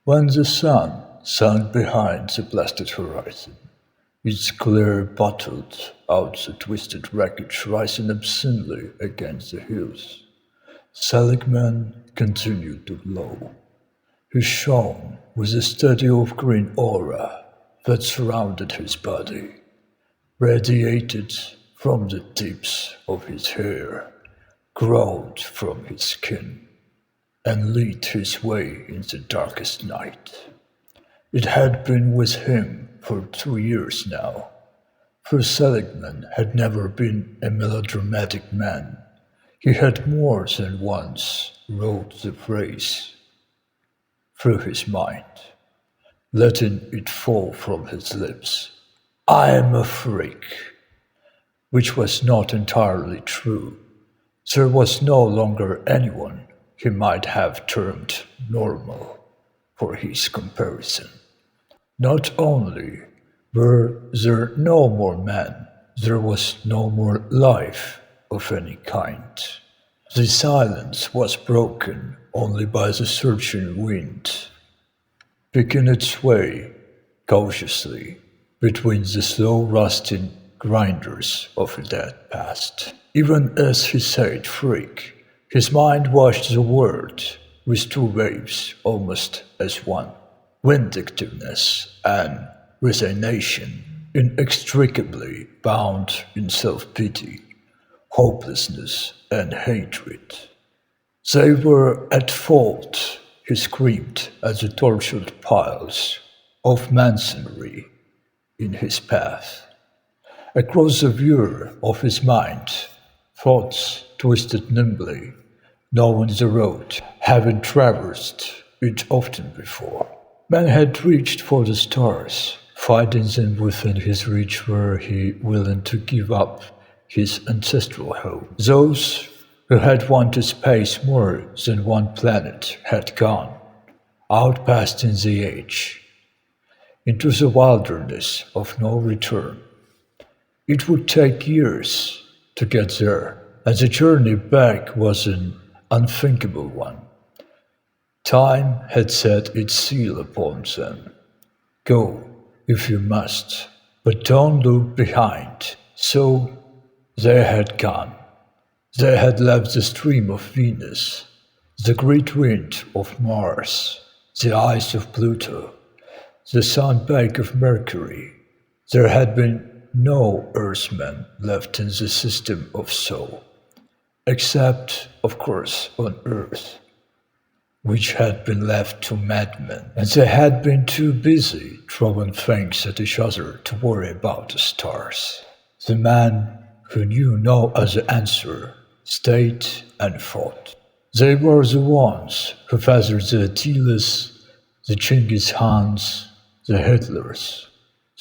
When the sun sank behind the blasted horizon, its glare bottled out the twisted wreckage rising obscenely against the hills. Seligman continued to glow. He shone with a steady of-green aura that surrounded his body, radiated from the tips of his hair, glowed from his skin, and lit his way in the darkest night. It had been with him for 2 years now, for Seligman had never been a melodramatic man. He had more than once wrote the phrase through his mind, letting it fall from his lips. I am a freak, which was not entirely true. There was no longer anyone he might have termed normal for his comparison. Not only were there no more men, there was no more life of any kind. The silence was broken only by the surging wind, picking its way cautiously between the slow rusting grinders of a dead past. Even as he said freak, his mind washed the word with two waves almost as one: vindictiveness and resignation, inextricably bound in self-pity, hopelessness and hatred. They were at fault, he screamed at the tortured piles of masonry in his path. Across the view of his mind, thoughts twisted nimbly, knowing the road, having traversed it often before. Man had reached for the stars, finding them within his reach were he willing to give up his ancestral home. Those who had wanted space more than one planet had gone, out past in the age, into the wilderness of no return. It would take years to get there, and the journey back was an unthinkable one. Time had set its seal upon them. Go, if you must, but don't look behind. So they had gone. They had left the stream of Venus, the great wind of Mars, the ice of Pluto, the sunbake of Mercury. There had been no Earthmen left in the system of Sol, except, of course, on Earth, which had been left to madmen, and they had been too busy throwing things at each other to worry about the stars. The man who knew no other answer stayed and fought. They were the ones who feathered the Attilas, the Genghis Khans, the Hitlers.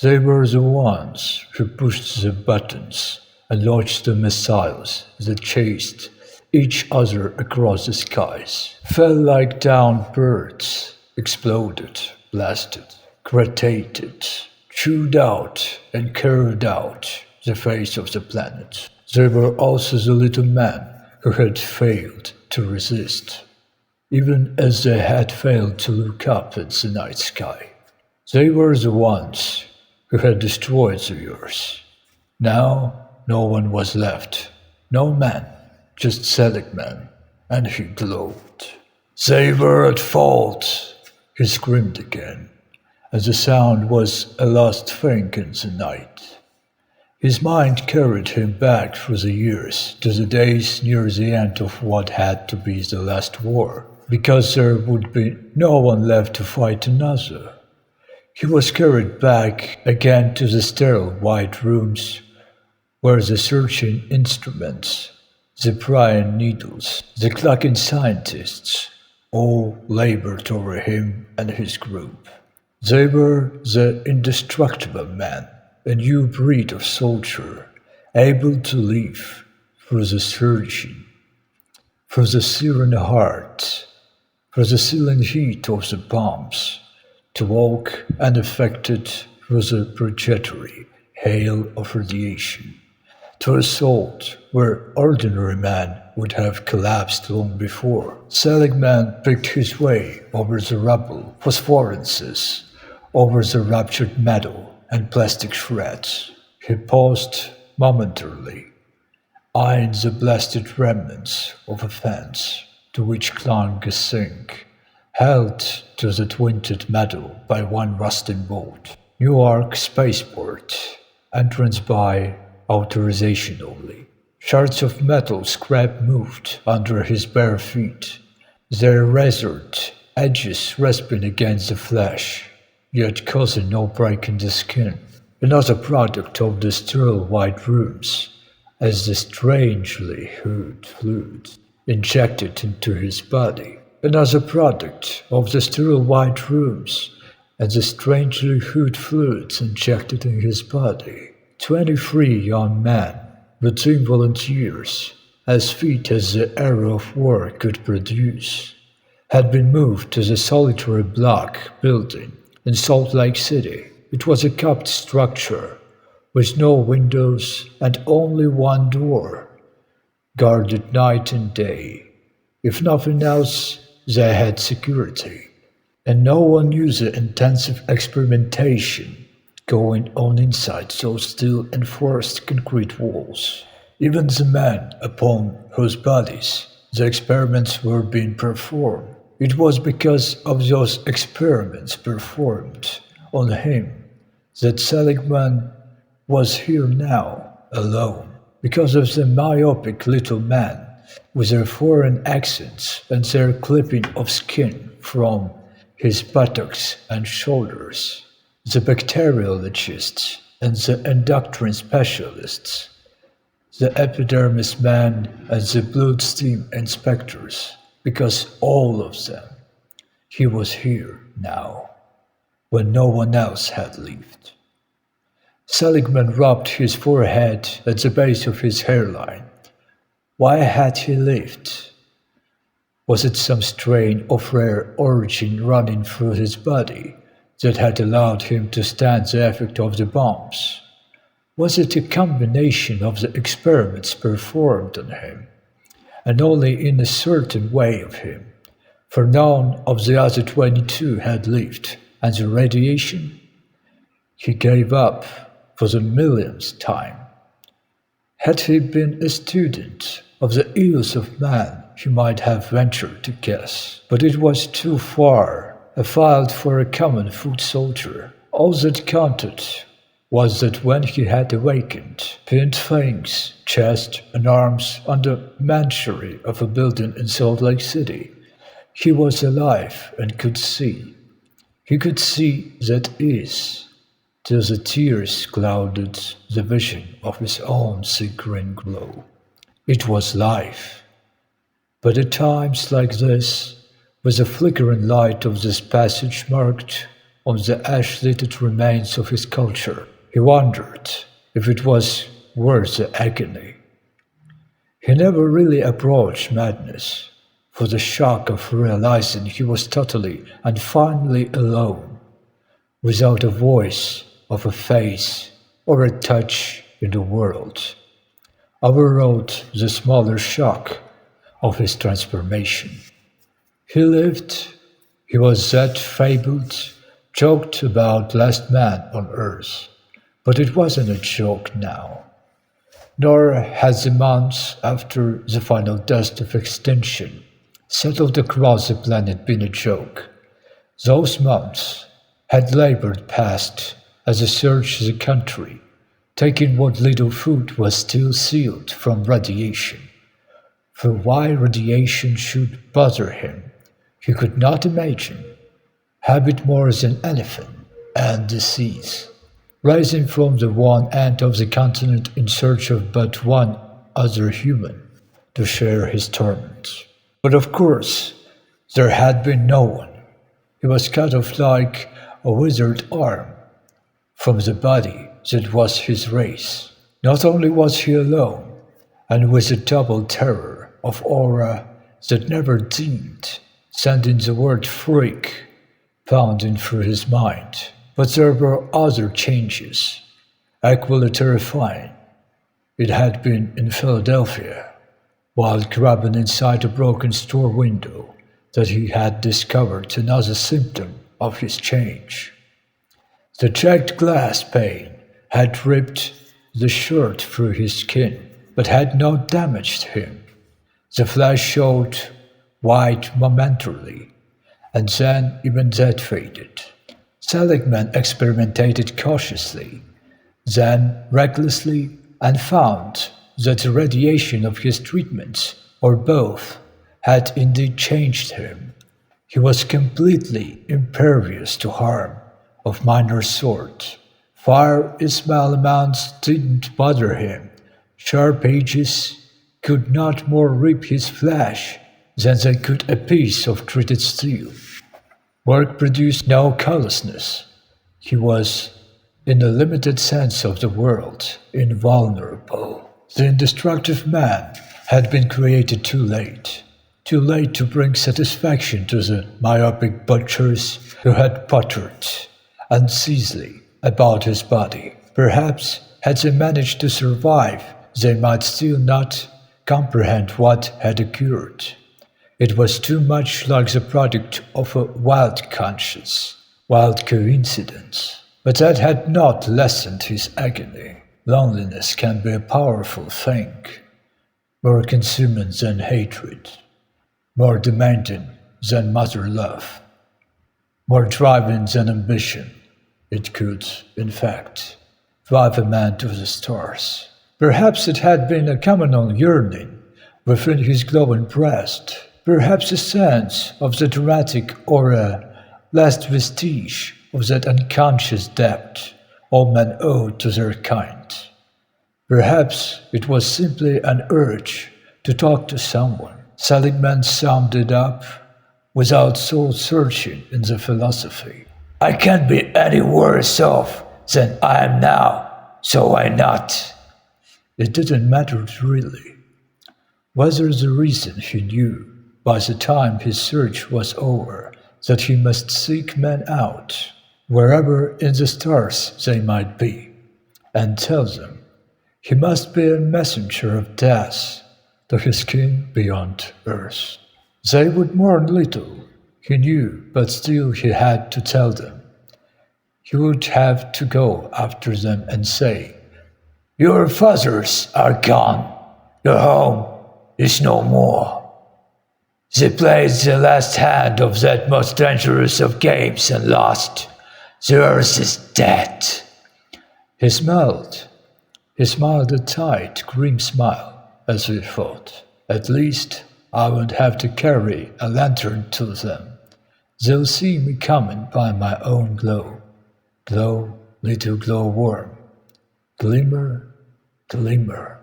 They were the ones who pushed the buttons and launched the missiles that chased each other across the skies, fell like downed birds, exploded, blasted, cretated, chewed out and carved out the face of the planet. They were also the little men who had failed to resist, even as they had failed to look up at the night sky. They were the ones who had destroyed the earth. Now no one was left, no man, just Seligman, and he glowed. They were at fault, he screamed again, and the sound was a last thing in the night. His mind carried him back through the years to the days near the end of what had to be the last war, because there would be no one left to fight another. He was carried back again to the sterile white rooms where the searching instruments, the prying needles, the clucking scientists all labored over him and his group. They were the indestructible men, a new breed of soldier, able to live through the surging, through the searing heart, through the searing heat of the bombs, to walk unaffected through the projectory hail of radiation, to assault where ordinary man would have collapsed long before. Seligman picked his way over the rubble, phosphorescences, over the ruptured metal and plastic shreds. He paused momentarily, eyeing the blasted remnants of a fence to which clung a sink, held to the twined metal by one rusting bolt. Newark Spaceport, entrance by authorization only. Shards of metal scrap moved under his bare feet, their razored edges rasping against the flesh, yet causing no break in the skin. Another product of the sterile white rooms, as the strangely hued fluid injected into his body. Another product of the sterile white rooms, as the strangely hued fluids injected in his body. 23 young men, between volunteers, as fit as the era of war could produce, had been moved to the solitary block building in Salt Lake City. It was a cupped structure with no windows and only one door, guarded night and day. If nothing else, they had security. And no one knew the intensive experimentation going on inside those steel enforced concrete walls. Even the men upon whose bodies the experiments were being performed. It was because of those experiments performed on him that Seligman was here now, alone, because of the myopic little men with their foreign accents and their clipping of skin from his buttocks and shoulders, the bacteriologists and the endocrine specialists, the epidermis men and the bloodstream inspectors, because all of them, he was here now, when no one else had lived. Seligman rubbed his forehead at the base of his hairline. Why had he lived? Was it some strain of rare origin running through his body that had allowed him to stand the effect of the bombs? Was it a combination of the experiments performed on him, and only in a certain way of him, for none of the other 22 had lived, and the radiation? He gave up for the millionth time. Had he been a student of the ills of man, he might have ventured to guess, but it was too far afield for a common foot soldier. All that counted was that when he had awakened, pinned fangs, chest, and arms on the machinery of a building in Salt Lake City, he was alive and could see. He could see that is, till the tears clouded the vision of his own sea-green glow. It was life. But at times like this, with the flickering light of this passage marked on the ash-littered remains of his culture, he wondered if it was worth the agony. He never really approached madness, for the shock of realizing he was totally and finally alone, without a voice, of a face, or a touch in the world, overrode the smaller shock of his transformation. He lived, he was that fabled, joked about last man on earth, but it wasn't a joke now, nor had the months after the final dust of extinction settled across the planet been a joke. Those months had labored past as he searched the country, taking what little food was still sealed from radiation. For why radiation should bother him, he could not imagine. Habit more than anything, and disease, rising from the one end of the continent in search of but one other human to share his torment. But of course, there had been no one. He was cut off like a withered arm from the body that was his race. Not only was he alone, and with a double terror of aura that never dimmed, sending the word freak pounding through his mind, but there were other changes, equally terrifying. It had been in Philadelphia, while grabbing inside a broken store window, that he had discovered another symptom of his change. The jagged glass pane had ripped the shirt through his skin, but had not damaged him. The flash showed white momentarily, and then even that faded. Seligman experimented cautiously, then recklessly, and found that the radiation of his treatments, or both, had indeed changed him. He was completely impervious to harm of minor sort. Fire in small amounts didn't bother him. Sharp edges could not more rip his flesh than they could a piece of treated steel. Work produced no callousness. He was, in a limited sense of the word, invulnerable. The indestructible man had been created too late to bring satisfaction to the myopic butchers who had pottered unceasingly about his body. Perhaps, had they managed to survive, they might still not comprehend what had occurred. It was too much like the product of a wild conscience, wild coincidence. But that had not lessened his agony. Loneliness can be a powerful thing, more consuming than hatred, more demanding than mother love, more driving than ambition. It could, in fact, drive a man to the stars. Perhaps it had been a communal yearning within his glowing breast, perhaps a sense of the dramatic or a last vestige of that unconscious debt all men owe to their kind. Perhaps it was simply an urge to talk to someone. Seligman summed it up without soul-searching in the philosophy. I can't be any worse off than I am now, so why not? It didn't matter really. Whether the reason he knew by the time his search was over that he must seek men out, wherever in the stars they might be, and tell them he must be a messenger of death to his kin beyond earth. They would mourn little, he knew, but still he had to tell them. He would have to go after them and say, "Your fathers are gone. Your home is no more. They played the last hand of that most dangerous of games and lost. The earth is dead." He smiled. He smiled a tight, grim smile, as he thought. At least I won't have to carry a lantern to them. They'll see me coming by my own glow. Glow, little glowworm. Glimmer, glimmer.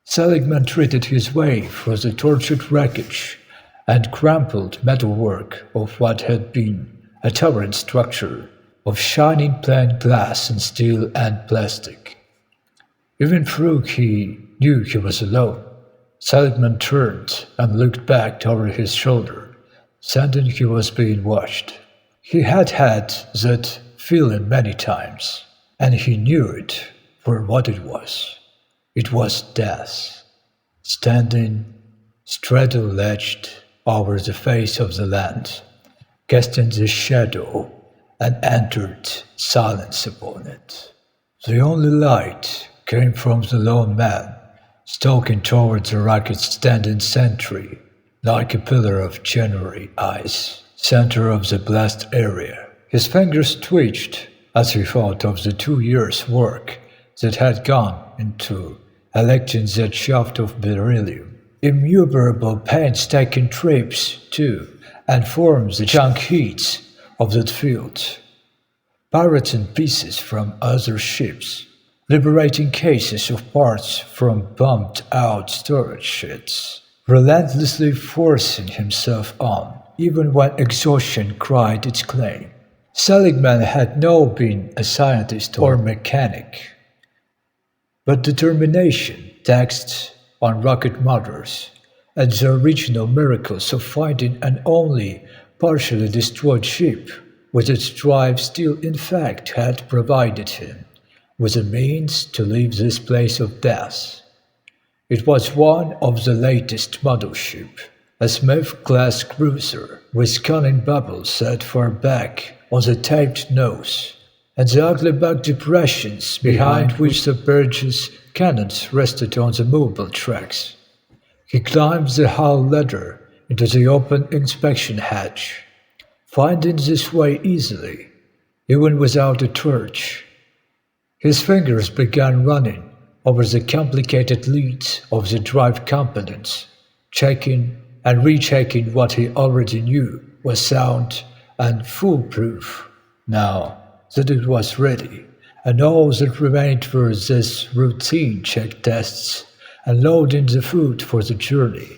Seligman threaded his way through the tortured wreckage and crumpled metalwork of what had been a towering structure of shining plain glass and steel and plastic. Even though he knew he was alone, Seligman turned and looked back over his shoulder, sensing he was being watched. He had had that feeling many times, and he knew it for what it was. It was death, standing straddle-ledged over the face of the land, casting the shadow and entered silence upon it. The only light came from the lone man, stalking towards the rocket standing sentry, like a pillar of January ice, center of the blast area. His fingers twitched as he thought of the 2 years' work that had gone into electing that shaft of beryllium. Innumerable painstaking trips, too, and formed the junk heats of that field. Pirating pieces from other ships, liberating cases of parts from bombed-out storage sheds, relentlessly forcing himself on, even when exhaustion cried its claim. Seligman had not been a scientist or mechanic, but determination taxed on rocket motors and the original miracles of finding an only partially destroyed ship with its drive still intact had provided him was a means to leave this place of death. It was one of the latest model ship, a Smith-class cruiser with cunning bubbles set far back on the taped nose, and the ugly back depressions behind which the Burgess cannons rested on the mobile tracks. He climbed the hull ladder into the open inspection hatch, finding this way easily, even without a torch. His fingers began running over the complicated leads of the drive components, checking and rechecking what he already knew was sound and foolproof. Now that it was ready, and all that remained were these routine check tests and loading the food for the journey,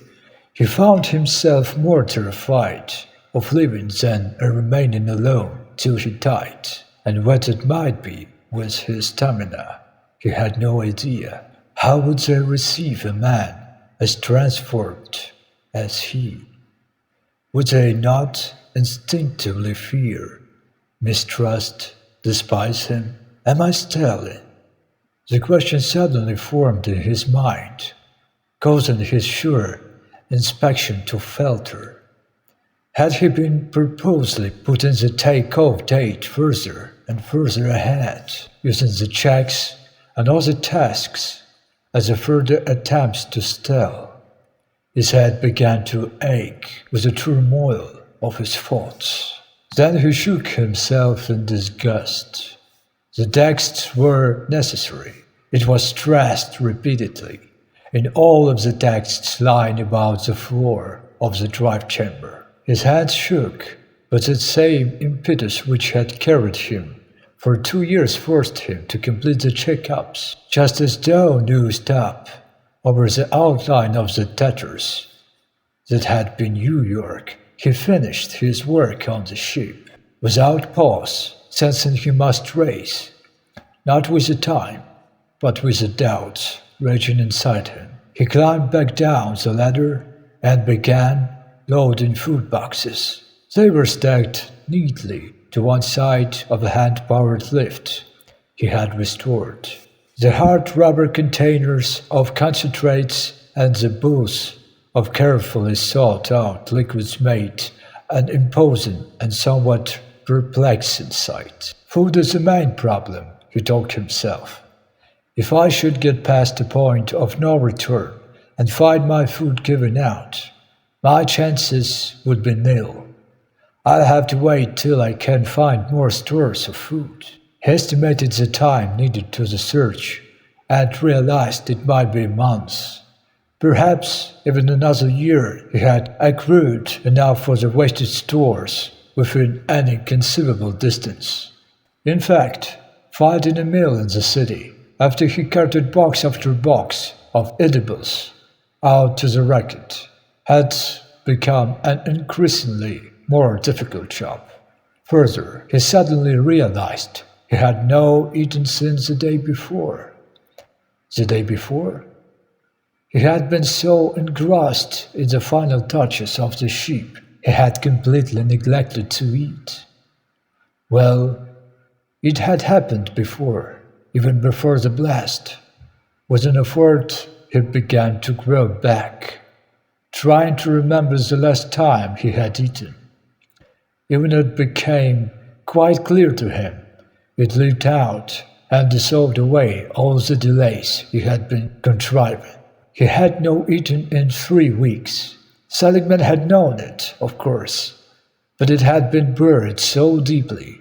he found himself more terrified of leaving than remaining alone till he died, and what it might be with his stamina. He had no idea. How would they receive a man as transformed as he? Would they not instinctively fear, mistrust, despise him? Am I stealing? The question suddenly formed in his mind, causing his sure inspection to falter. Had he been purposely putting the take-off date further and further ahead, using the checks and other tasks as a further attempt to steal? His head began to ache with the turmoil of his thoughts. Then he shook himself in disgust. The texts were necessary. It was stressed repeatedly in all of the texts lying about the floor of the drive chamber. His hands shook, but the same impetus which had carried him for 2 years forced him to complete the checkups, just as though nosed up over the outline of the tatters that had been New York. He finished his work on the ship, without pause, sensing he must race, not with the time, but with the doubts raging inside him. He climbed back down the ladder and began loading food boxes. They were stacked neatly to one side of a hand-powered lift he had restored. The hard rubber containers of concentrates and the booths of carefully sought-out liquids made an imposing and somewhat perplexing sight. Food is the main problem, he told himself. If I should get past the point of no return and find my food giving out, my chances would be nil. I'll have to wait till I can find more stores of food. He estimated the time needed to the search and realized it might be months. Perhaps even another year. He had accrued enough for the wasted stores within any conceivable distance. In fact, finding a meal in the city, after he carted box after box of edibles out to the racket, had become an increasingly more difficult job. Further, he suddenly realized he had not eaten since the day before. The day before? He had been so engrossed in the final touches of the ship, he had completely neglected to eat. Well, it had happened before, even before the blast. With an effort, he began to grow back, trying to remember the last time he had eaten. Even it became quite clear to him. It leaked out and dissolved away all the delays he had been contriving. He had not eaten in 3 weeks. Seligman had known it, of course, but it had been buried so deeply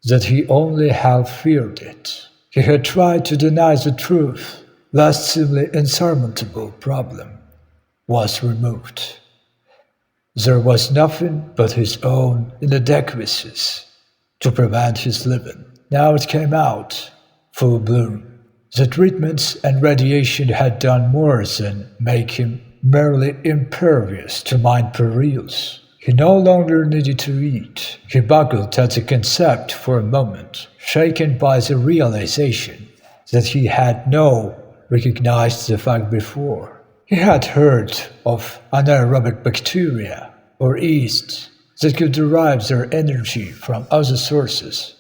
that he only half feared it. He had tried to deny the truth. Last seemingly insurmountable problem was removed. There was nothing but his own inadequacies to prevent his living. Now it came out, full bloom. The treatments and radiation had done more than make him merely impervious to mind perils. He no longer needed to eat. He boggled at the concept for a moment, shaken by the realization that he had not recognized the fact before. He had heard of anaerobic bacteria or yeast that could derive their energy from other sources,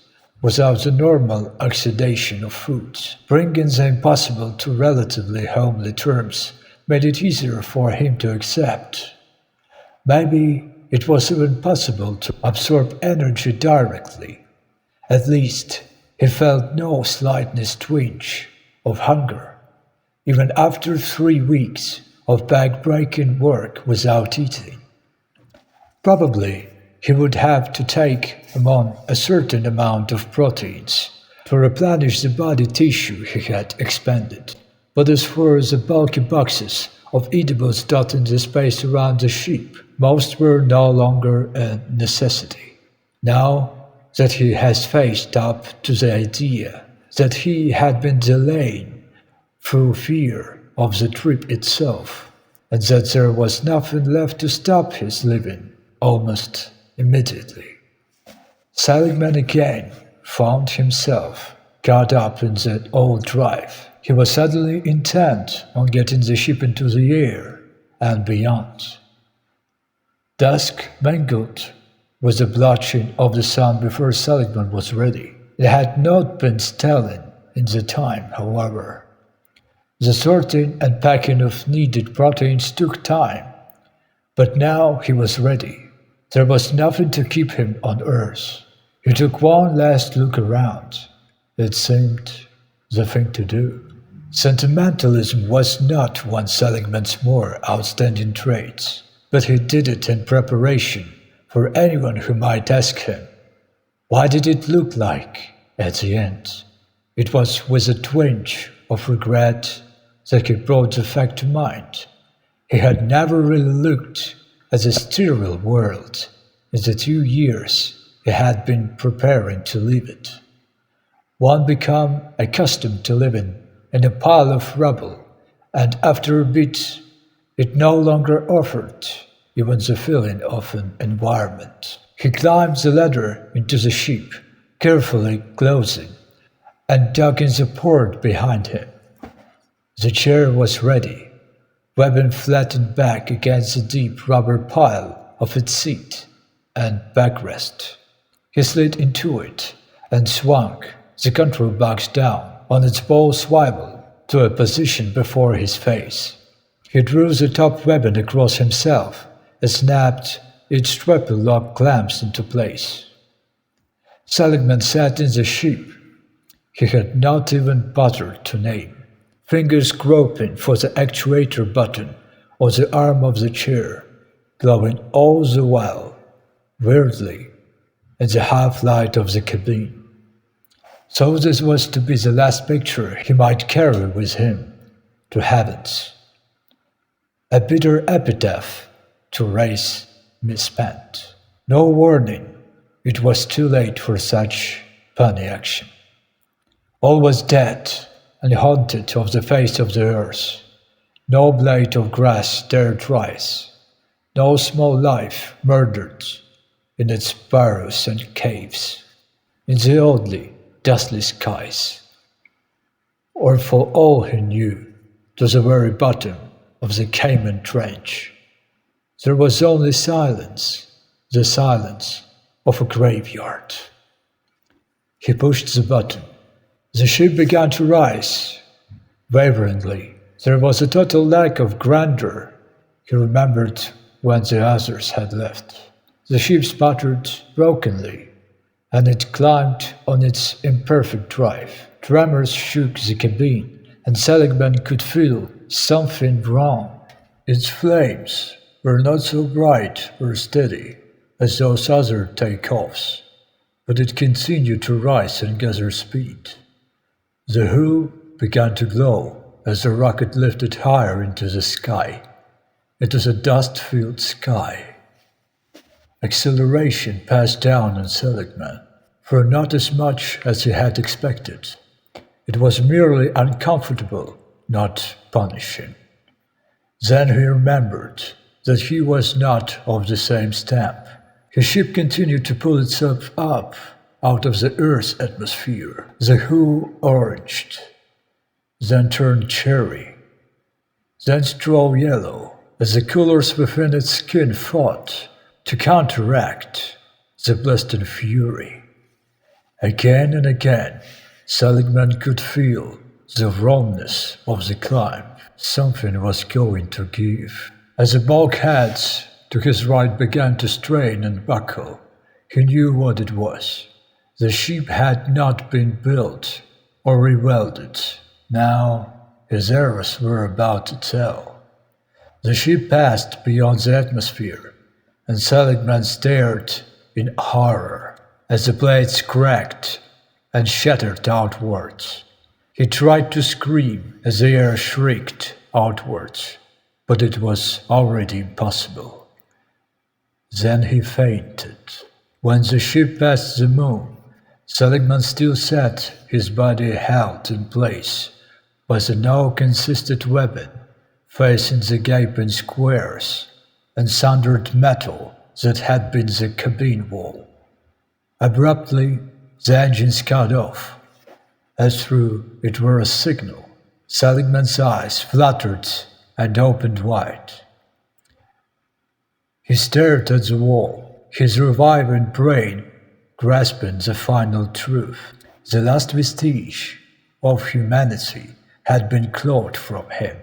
without the normal oxidation of foods. Bringing the impossible to relatively homely terms made it easier for him to accept. Maybe it was even possible to absorb energy directly. At least he felt no slightest twinge of hunger, even after 3 weeks of back-breaking work without eating. Probably he would have to take on a certain amount of proteins to replenish the body tissue he had expended. But as for the bulky boxes of edibles dotting the space around the ship, most were no longer a necessity. Now that he has faced up to the idea that he had been delaying through fear of the trip itself, and that there was nothing left to stop his living almost immediately. Seligman again found himself caught up in that old drive. He was suddenly intent on getting the ship into the air and beyond. Dusk mingled with the blotching of the sun before Seligman was ready. It had not been stolen in the time, however. The sorting and packing of needed proteins took time, but now he was ready. There was nothing to keep him on Earth. He took one last look around. It seemed the thing to do. Sentimentalism was not one Seligman's more outstanding traits, but he did it in preparation for anyone who might ask him, what did it look like at the end? It was with a twinge of regret that he brought the fact to mind. He had never really looked at the sterile world in the 2 years he had been preparing to leave it. One became accustomed to living in a pile of rubble, and after a bit, it no longer offered even the feeling of an environment. He climbed the ladder into the ship, carefully closing, and dug in the port behind him. The chair was ready, webbing flattened back against the deep rubber pile of its seat and backrest. He slid into it and swung the control box down on its ball swivel to a position before his face. He drew the top weapon across himself and snapped its triple lock clamps into place. Seligman sat in the ship he had not even bothered to name, fingers groping for the actuator button on the arm of the chair, glowing all the while, weirdly, in the half-light of the cabin. So this was to be the last picture he might carry with him to heavens. A bitter epitaph to race misspent. No warning, it was too late for such punny action. All was dead and haunted of the face of the earth. No blade of grass dared rise, no small life murdered in its burrows and caves, in the oddly dusty skies, or for all he knew, to the very bottom of the Cayman Trench. There was only silence, the silence of a graveyard. He pushed the button. The ship began to rise, waveringly. There was a total lack of grandeur, he remembered when the others had left. The ship sputtered brokenly, and it climbed on its imperfect drive. Tremors shook the cabin, and Seligman could feel something wrong. Its flames were not so bright or steady as those other takeoffs, but it continued to rise and gather speed. The hull began to glow as the rocket lifted higher into the sky. It was a dust-filled sky. Acceleration passed down on Seligman, for not as much as he had expected. It was merely uncomfortable, not punishing. Then he remembered that he was not of the same stamp. His ship continued to pull itself up out of the Earth's atmosphere. The hull oranged, then turned cherry, then straw yellow, as the colors within its skin fought to counteract the blasting fury. Again and again, Seligman could feel the rawness of the climb. Something was going to give. As the bulkheads to his right began to strain and buckle, he knew what it was. The ship had not been built or rewelded. Now his arrows were about to tell. The ship passed beyond the atmosphere, and Seligman stared in horror as the blades cracked and shattered outwards. He tried to scream as the air shrieked outwards, but it was already impossible. Then he fainted. When the ship passed the moon, Seligman still sat, his body held in place by the now-consistent weapon, facing the gaping squares and sundered metal that had been the cabin wall. Abruptly, the engines cut off, as though it were a signal. Seligman's eyes fluttered and opened wide. He stared at the wall, his reviving brain grasping the final truth. The last vestige of humanity had been clawed from him.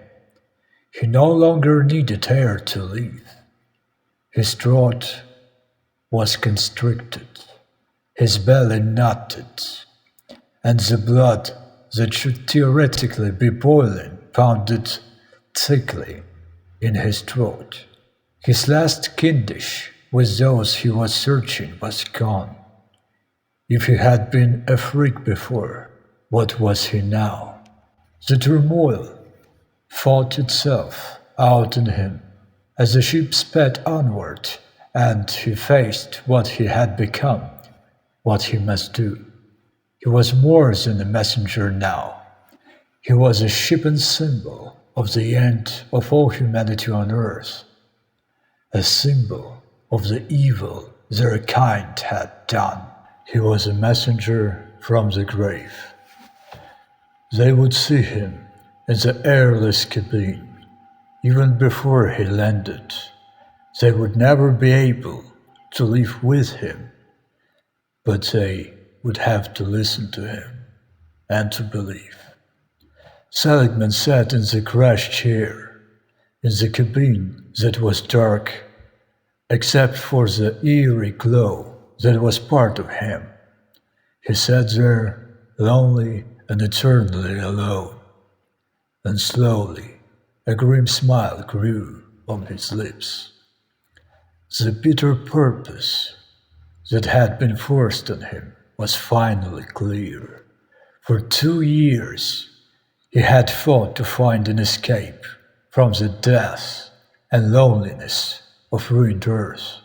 He no longer needed air to live. His throat was constricted, his belly knotted, and the blood that should theoretically be boiling pounded thickly in his throat. His last kindish with those he was searching was gone. If he had been a freak before, what was he now? The turmoil fought itself out in him as the ship sped onward, and he faced what he had become, what he must do. He was more than a messenger now. He was a shipping symbol of the end of all humanity on earth, a symbol of the evil their kind had done. He was a messenger from the grave. They would see him in the airless cabin, even before he landed. They would never be able to live with him, but they would have to listen to him and to believe. Seligman sat in the crash chair, in the cabin that was dark, except for the eerie glow that was part of him. He sat there, lonely and eternally alone, and slowly a grim smile grew on his lips. The bitter purpose that had been forced on him was finally clear. For 2 years he had fought to find an escape from the death and loneliness of ruined earth.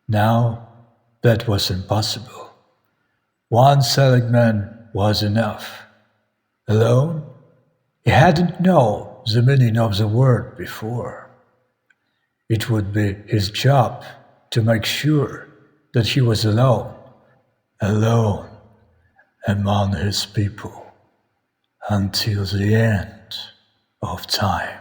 Now that was impossible. One Seligman was enough. Alone? He hadn't known the meaning of the word before. It would be his job to make sure that he was alone among his people, until the end of time.